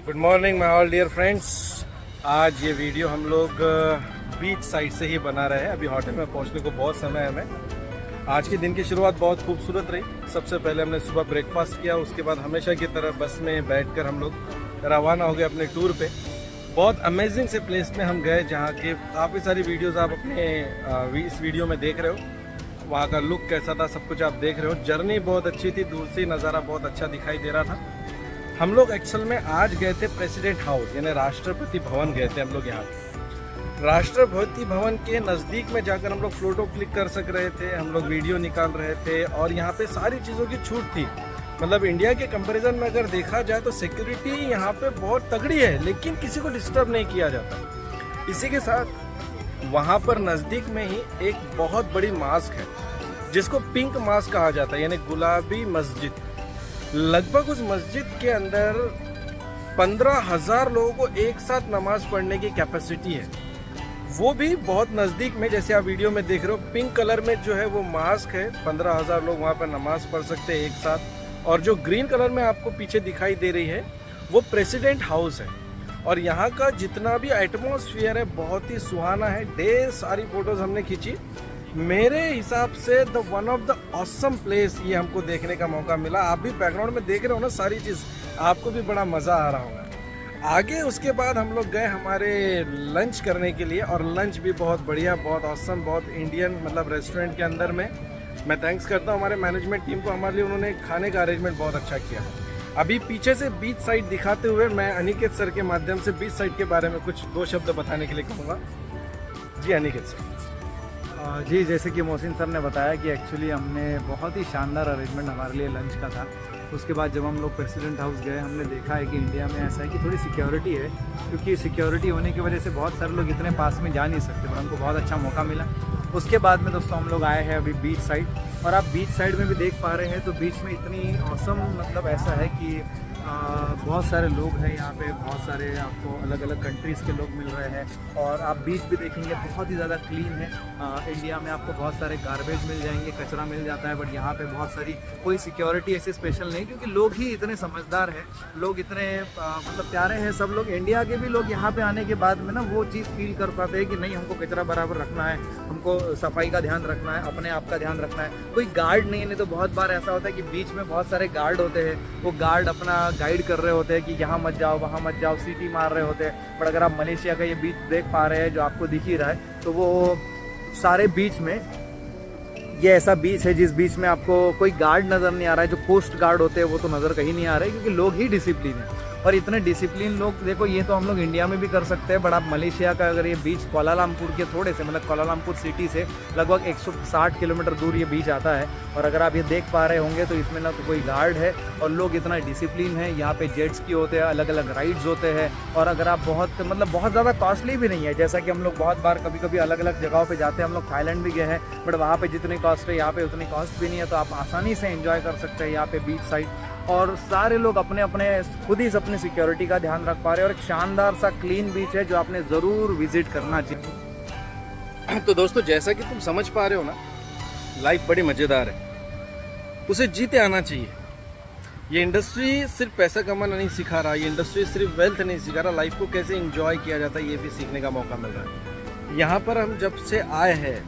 Good morning my all dear friends. आज ये video हम लोग बीच साइड से ही बना रहे हैं। अभी होटल में पहुंचने को बहुत समय है हमें। आज के दिन की शुरुआत बहुत खूबसूरत रही। सबसे पहले हमने सुबह ब्रेकफास्ट किया, उसके बाद हमेशा की तरह बस में बैठकर हम लोग रवाना हो गए अपने टूर पे। बहुत अमेजिंग से प्लेस में हम गए जहाँ के काफ़ी सारी वीडियोज़ आप अपने इस वीडियो में देख रहे हो। वहाँ का लुक कैसा था सब कुछ आप देख रहे हो। जर्नी बहुत अच्छी थी, दूर से नज़ारा बहुत अच्छा दिखाई दे रहा था। हम लोग एक्चुअल में आज गए थे प्रेसिडेंट हाउस, यानी राष्ट्रपति भवन गए थे हम लोग। यहाँ राष्ट्रपति भवन के नज़दीक में जाकर हम लोग फ़ोटो क्लिक कर सक रहे थे, हम लोग वीडियो निकाल रहे थे और यहाँ पे सारी चीज़ों की छूट थी। मतलब इंडिया के कंपैरिजन में अगर देखा जाए तो सिक्योरिटी यहाँ पे बहुत तगड़ी है, लेकिन किसी को डिस्टर्ब नहीं किया जाता। इसी के साथ वहाँ पर नज़दीक में ही एक बहुत बड़ी मस्जिद है जिसको पिंक मस्जिद कहा जाता है, यानी गुलाबी मस्जिद। लगभग उस मस्जिद के अंदर 15,000 लोगों को एक साथ नमाज पढ़ने की कैपेसिटी है, वो भी बहुत नज़दीक में। जैसे आप वीडियो में देख रहे हो, पिंक कलर में जो है वो मास्क है। 15,000 लोग वहाँ पर नमाज पढ़ सकते हैं एक साथ। और जो ग्रीन कलर में आपको पीछे दिखाई दे रही है वो प्रेसिडेंट हाउस है। और यहाँ का जितना भी एटमॉस्फेयर है बहुत ही सुहाना है। ढेर सारी फोटोज़ हमने खींची। मेरे हिसाब से the one of the awesome place ये हमको देखने का मौका मिला। आप भी बैकग्राउंड में देख रहे हो ना सारी चीज़, आपको भी बड़ा मज़ा आ रहा होगा। आगे उसके बाद हम लोग गए हमारे लंच करने के लिए, और लंच भी बहुत बढ़िया, बहुत ऑसम, बहुत इंडियन मतलब रेस्टोरेंट के अंदर में। मैं थैंक्स करता हूँ हमारे मैनेजमेंट टीम को, हमारे लिए उन्होंने खाने का अरेंजमेंट बहुत अच्छा किया। अभी पीछे से बीच साइड दिखाते हुए मैं अनिकेत सर के माध्यम से बीच साइड के बारे में कुछ दो शब्द बताने के लिए कहूँगा। जी अनिकेत सर। जी, जैसे कि मोहसिन सर ने बताया कि एक्चुअली हमने बहुत ही शानदार अरेंजमेंट हमारे लिए लंच का था। उसके बाद जब हम लोग प्रेसिडेंट हाउस गए, हमने देखा है कि इंडिया में ऐसा है कि थोड़ी सिक्योरिटी है, क्योंकि सिक्योरिटी होने की वजह से बहुत सारे लोग इतने पास में जा नहीं सकते, पर हमको बहुत अच्छा मौका मिला। उसके बाद में दोस्तों हम लोग आए हैं अभी बीच साइड, और आप बीच साइड में भी देख पा रहे हैं तो बीच में इतनी ऑसम मतलब ऐसा है कि बहुत सारे लोग हैं यहाँ पे, बहुत सारे आपको अलग अलग कंट्रीज़ के लोग मिल रहे हैं। और आप बीच भी देखेंगे बहुत ही ज़्यादा क्लीन है। इंडिया में आपको बहुत सारे गार्बेज मिल जाएंगे, कचरा मिल जाता है, बट यहाँ पे बहुत सारी कोई सिक्योरिटी ऐसे स्पेशल नहीं, क्योंकि लोग ही इतने समझदार हैं, लोग इतने मतलब प्यारे हैं सब लोग। इंडिया के भी लोग यहाँ पे आने के बाद में ना वो चीज़ फील कर पाते हैं कि नहीं, हमको कचरा बराबर रखना है, हमको सफाई का ध्यान रखना है, अपने आप का ध्यान रखना है। कोई गार्ड नहीं है, नहीं तो बहुत बार ऐसा होता है कि बीच में बहुत सारे गार्ड होते हैं, वो गार्ड अपना गाइड कर रहे होते हैं कि यहाँ मत जाओ, वहाँ मत जाओ, सीटी मार रहे होते हैं। बट अगर आप मलेशिया का ये बीच देख पा रहे हैं जो आपको दिख ही रहा है, तो वो सारे बीच में ये ऐसा बीच है जिस बीच में आपको कोई गार्ड नज़र नहीं आ रहा है। जो कोस्ट गार्ड होते हैं वो तो नज़र कहीं नहीं आ रहे, क्योंकि लोग ही डिसिप्लिन है। और इतने डिसिप्लिन लोग, देखो ये तो हम लोग इंडिया में भी कर सकते हैं, बट आप मलेशिया का अगर ये बीच कुआलालंपुर के थोड़े से मतलब कुआलालंपुर सिटी से लगभग 160 किलोमीटर दूर ये बीच आता है। और अगर आप ये देख पा रहे होंगे तो इसमें ना तो कोई गार्ड है और लोग इतना डिसिप्लिन है। यहाँ पे जेट्स की होते हैं, अलग अलग राइड्स होते हैं। और अगर आप बहुत ज़्यादा कॉस्टली भी नहीं है, जैसा कि हम लोग बहुत बार कभी कभी अलग अलग जगहों पर जाते हैं। हम लोग थाईलैंड भी गए हैं, बट वहाँ पर जितनी कॉस्ट है यहाँ पे उतनी कॉस्ट भी नहीं है, तो आप आसानी से एंजॉय कर सकते हैं यहाँ पे बीच साइड। और सारे लोग अपने खुद ही अपनी सिक्योरिटी का ध्यान रख पा रहे हैं। और एक शानदार सा क्लीन बीच है जो आपने ज़रूर विजिट करना चाहिए। तो दोस्तों, जैसा कि तुम समझ पा रहे हो ना, लाइफ बड़ी मज़ेदार है, उसे जीते आना चाहिए। ये इंडस्ट्री सिर्फ पैसा कमाना नहीं सिखा रहा, ये इंडस्ट्री सिर्फ वेल्थ नहीं सिखा रहा, लाइफ को कैसे एंजॉय किया जाता है ये भी सीखने का मौका मिल रहा है। यहाँ पर हम जब से आए हैं,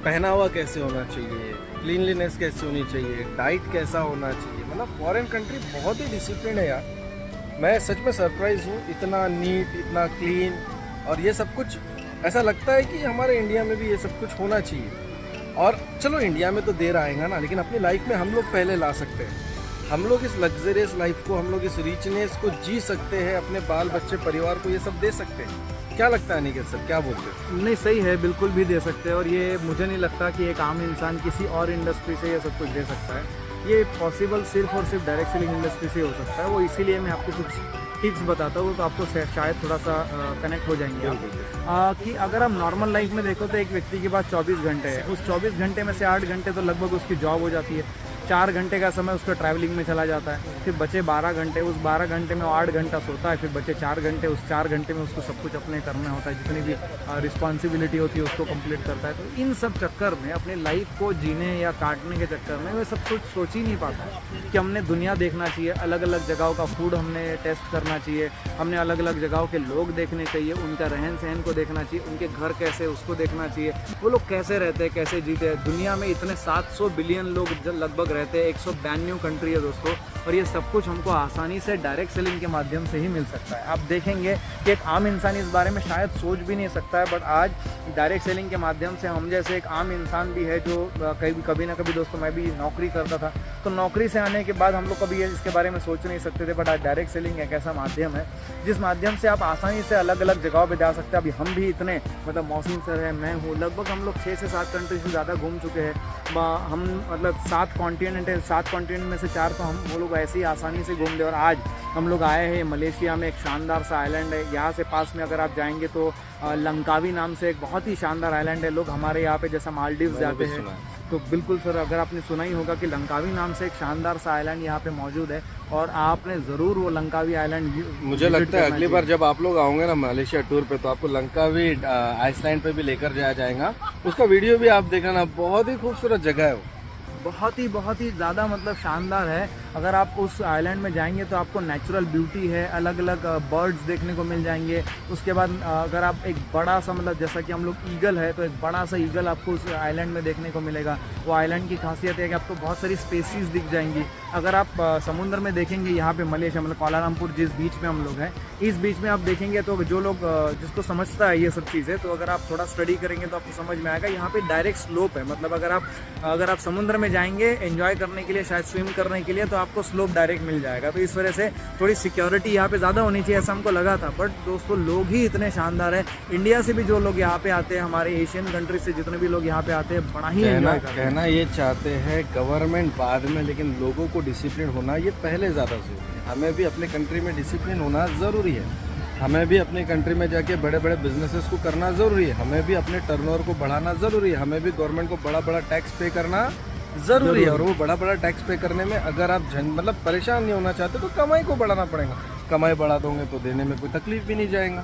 पहनावा कैसे होना चाहिए, क्लीनलीनेस कैसे होनी चाहिए, डाइट कैसा होना चाहिए, मतलब फॉरेन कंट्री बहुत ही डिसिप्लिन है यार। मैं सच में सरप्राइज हूँ, इतना नीट, इतना क्लीन, और ये सब कुछ ऐसा लगता है कि हमारे इंडिया में भी ये सब कुछ होना चाहिए। और चलो इंडिया में तो देर आएगा ना, लेकिन अपनी लाइफ में हम लोग पहले ला सकते हैं। हम लोग इस लग्जरियस लाइफ को, हम लोग इस रिचनेस को जी सकते हैं, अपने बाल बच्चे परिवार को ये सब दे सकते हैं। क्या लगता है अनिकेत सर, क्या बोलते हैं? नहीं, सही है, बिल्कुल भी दे सकते हैं। और ये मुझे नहीं लगता कि एक आम इंसान किसी और इंडस्ट्री से ये सब कुछ दे सकता है। ये पॉसिबल सिर्फ और सिर्फ डायरेक्ट सेलिंग इंडस्ट्री से हो सकता है। वो इसीलिए मैं आपको कुछ टिप्स बताता हूँ, तो आपको शायद थोड़ा सा कनेक्ट हो जाएंगे आप। कि अगर आप नॉर्मल लाइफ में देखो तो एक व्यक्ति के पास 24 घंटे है, उस 24 घंटे में से 8 घंटे तो लगभग उसकी जॉब हो जाती है। 4 घंटे का समय उसका ट्रैवलिंग में चला जाता है, फिर बचे 12 घंटे, उस 12 घंटे में वो 8 घंटा सोता है, फिर बचे 4 घंटे, उस 4 घंटे में उसको सब कुछ अपने करना होता है, जितनी भी रिस्पॉन्सिबिलिटी होती है उसको कंप्लीट करता है। तो इन सब चक्कर में अपनी लाइफ को जीने या काटने के चक्कर में वो सब कुछ सोच ही नहीं पाता है कि हमने दुनिया देखना चाहिए, अलग अलग जगहों का फूड हमने टेस्ट करना चाहिए, हमने अलग अलग जगहों के लोग देखने चाहिए, उनका रहन सहन को देखना चाहिए, उनके घर कैसे उसको देखना चाहिए, वो लोग कैसे रहते हैं, कैसे जीते हैं। दुनिया में इतने 700 बिलियन लोग लगभग रहते हैं, 192 कंट्री है दोस्तों, और ये सब कुछ हमको आसानी से डायरेक्ट सेलिंग के माध्यम से ही मिल सकता है। आप देखेंगे कि एक आम इंसान इस बारे में शायद सोच भी नहीं सकता है, बट आज डायरेक्ट सेलिंग के माध्यम से हम जैसे एक आम इंसान भी है जो कभी ना कभी दोस्तों मैं भी नौकरी करता था, तो नौकरी से आने के बाद हम लोग कभी इसके बारे में सोच नहीं सकते थे, बट आज डायरेक्ट सेलिंग एक ऐसा माध्यम है जिस माध्यम से आप आसानी से अलग अलग जगहों पे जा सकते हैं। अभी हम भी इतने मतलब मौसम सर है, मैं हूँ, लगभग हम लोग 6 से 7 कंट्री से ज़्यादा घूम चुके हैं। हम मतलब 7 कॉन्टिनेंट है, 7 कॉन्टिनेंट में से 4 तो हम वो लोग ऐसे ही आसानी से घूम ले। और आज हम लोग आए हैं मलेशिया में, एक शानदार सा आइलैंड है, यहाँ से पास में अगर आप जाएंगे तो लंकावी नाम से एक बहुत ही शानदार आइलैंड है। लोग हमारे यहाँ पे जैसा मालदीव्स जाते हैं, तो बिल्कुल सर अगर आपने सुना ही होगा कि लंकावी नाम से एक शानदार सा आइलैंड यहाँ पे मौजूद है, और आपने ज़रूर वो लंकावी आइलैंड मुझे लगता है अगली बार जब आप लोग आओगे ना मलेशिया टूर पे, तो आपको लंकावी आइसलैंड पे भी लेकर जाया जाएगा। उसका वीडियो भी आप देखना ना, बहुत ही खूबसूरत जगह है वो, बहुत ही ज़्यादा मतलब शानदार है। अगर आप उस आइलैंड में जाएंगे तो आपको नेचुरल ब्यूटी है, अलग अलग बर्ड्स देखने को मिल जाएंगे। उसके बाद अगर आप एक बड़ा सा मतलब जैसा कि हम लोग ईगल है, तो एक बड़ा सा ईगल आपको उस आइलैंड में देखने को मिलेगा। वो आइलैंड की खासियत है कि आपको बहुत सारी स्पेसीज दिख जाएंगी। अगर आप समुद्र में देखेंगे, यहाँ पे मलेशिया मतलब कोलालमपुर जिस बीच में हम लोग हैं, इस बीच में आप देखेंगे तो जो लोग जिसको समझता है ये सब चीज़ें, तो अगर आप थोड़ा स्टडी करेंगे तो आपको समझ में आएगा। यहाँ पे डायरेक्ट स्लोप है, मतलब अगर आप समुद्र में जाएंगे एंजॉय करने के लिए, शायद स्विम करने के लिए, तो आपको स्लोप डायरेक्ट मिल जाएगा। तो इस वजह से थोड़ी सिक्योरिटी यहाँ पे ज़्यादा होनी चाहिए, ऐसा हमको लगा था। बट दोस्तों लोग ही इतने शानदार है, इंडिया से भी जो लोग यहाँ पे आते हैं, हमारे एशियन कंट्री से जितने भी लोग यहाँ पे आते हैं, बड़ा ही एंजॉय करते हैं। कहना ये चाहते हैं गवर्नमेंट बाद में, लेकिन लोगों को डिसिप्लिन होना ये पहले ज़्यादा ज़रूरी है। हमें भी अपने कंट्री में डिसिप्लिन होना ज़रूरी है, हमें भी अपने कंट्री में जाके बड़े बड़े बिजनेसेस को करना ज़रूरी है, हमें भी अपने टर्नओवर को बढ़ाना ज़रूरी है, हमें भी गवर्नमेंट को बड़ा बड़ा टैक्स पे करना ज़रूरी है। और वो बड़ा बड़ा टैक्स पे करने में अगर आप मतलब परेशान नहीं होना चाहते तो कमाई को बढ़ाना पड़ेगा। कमाई बढ़ा दोगे तो देने में कोई तकलीफ भी नहीं जाएगा।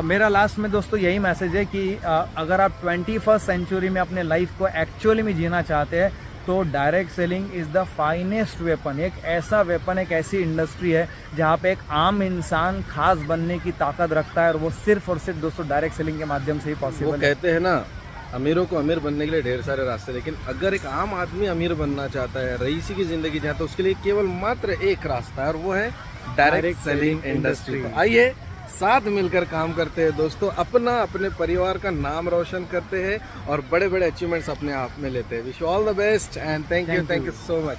मेरा लास्ट में दोस्तों यही मैसेज है कि अगर आप 21st सेंचुरी में अपने लाइफ को एक्चुअली में जीना चाहते हैं तो direct selling is the finest weapon. एक ऐसा वेपन, एक ऐसी इंडस्ट्री है जहाँ पे एक आम इंसान खास बनने की ताकत रखता है, और वो सिर्फ और सिर्फ दोस्तों डायरेक्ट सेलिंग के माध्यम से ही पॉसिबल है। वो कहते हैं ना, अमीरों को अमीर बनने के लिए ढेर सारे रास्ते, लेकिन अगर एक आम आदमी अमीर बनना चाहता है, रईसी की जिंदगी चाहता है, उसके लिए केवल मात्र एक रास्ता है, और वो है डायरेक्ट सेलिंग इंडस्ट्री। तो आइए साथ मिलकर काम करते हैं दोस्तों, अपने परिवार का नाम रोशन करते हैं और बड़े बड़े अचीवमेंट्स अपने आप में लेते हैं। Wish all the best and thank you so much.